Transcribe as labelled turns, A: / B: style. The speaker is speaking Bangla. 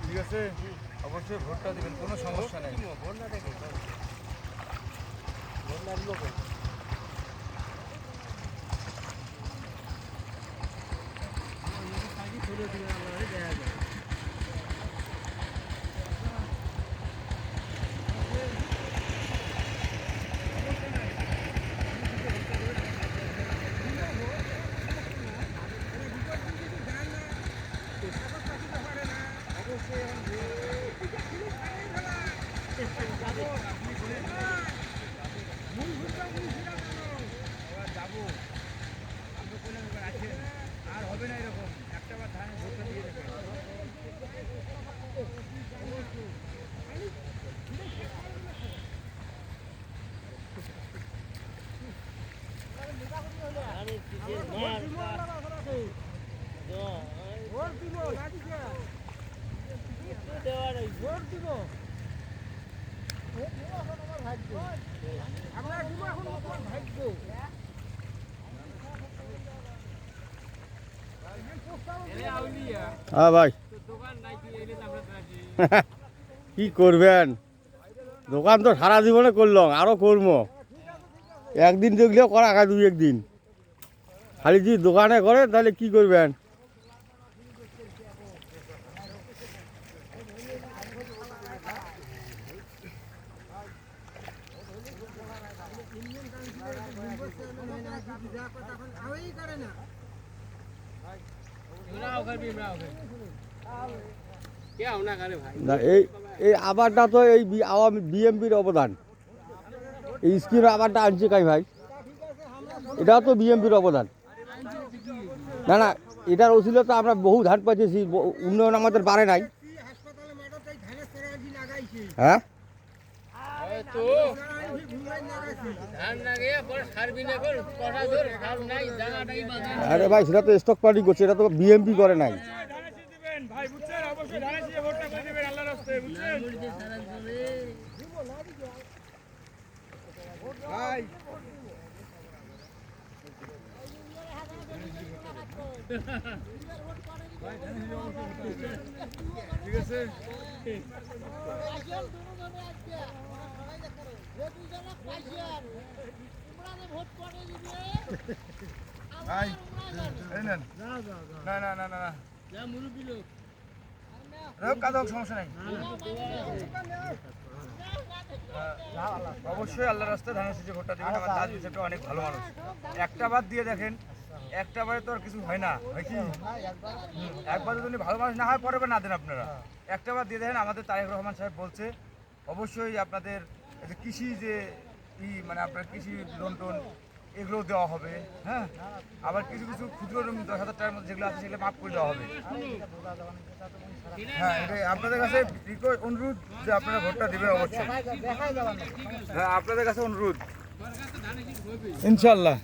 A: ঠিক আছে, অবশ্যই ভোটটা দিবেন, কোনো সমস্যা নেই। আর হবে না এরকম, একটা বার ধান ভোটটা দিয়ে দেবে।
B: হ্যাঁ ভাই, কি করবেন, দোকান তো সারা জীবনে করলাম, আরও করবো। একদিন দেখলেও করা হয়, দুই একদিন খালি যদি দোকানে করে তাহলে কি করবেন। না এই এই আবারটা তো এই আওয়ামী বিএমপির অবদান, এই স্কিম আবারটা আনছে কাই ভাই, এটাও তো বিএমপির অবদান। না না, এটার ওসিলে তো আমরা বহু ধান পাইতেছি, উন্নয়ন আমাদের বাড়ে নাই। হ্যাঁ, আরে ভাই সেটা তো স্টক পার্টি করছে, এটা তো বিএমপি করে নাই।
A: ঠিক আছে, না না না না না, সমস্যা নাই। অবশ্যই আল্লাহ রাস্তায় ধানের শীষে ভোটটা দেবেন। আমার দাদু হিসেবে অনেক ভালো মানুষ, একটা বার দিয়ে দেখেন, একটা বারে তো আর কিছু হয় না, হয় কি? একবার যদি ভালো মানুষ না হয় পরে না দেন আপনারা, একটা বার দিয়ে দেখেন। আমাদের তারেক রহমান সাহেব বলছে অবশ্যই আপনাদের কৃষি যে মানে আপনার কৃষি লোন টোন এগুলো দেওয়া হবে। হ্যাঁ, আবার কিছু কিছু ক্ষুদ্র 10,000 টাকার মধ্যে যেগুলো আছে সেগুলো মাফ করে দেওয়া হবে। হ্যাঁ, এটাই আপনাদের কাছে অনুরোধ যে আপনারা ভোটটা দেবেন অবশ্যই। হ্যাঁ, আপনাদের কাছে অনুরোধ, ইনশাল্লাহ।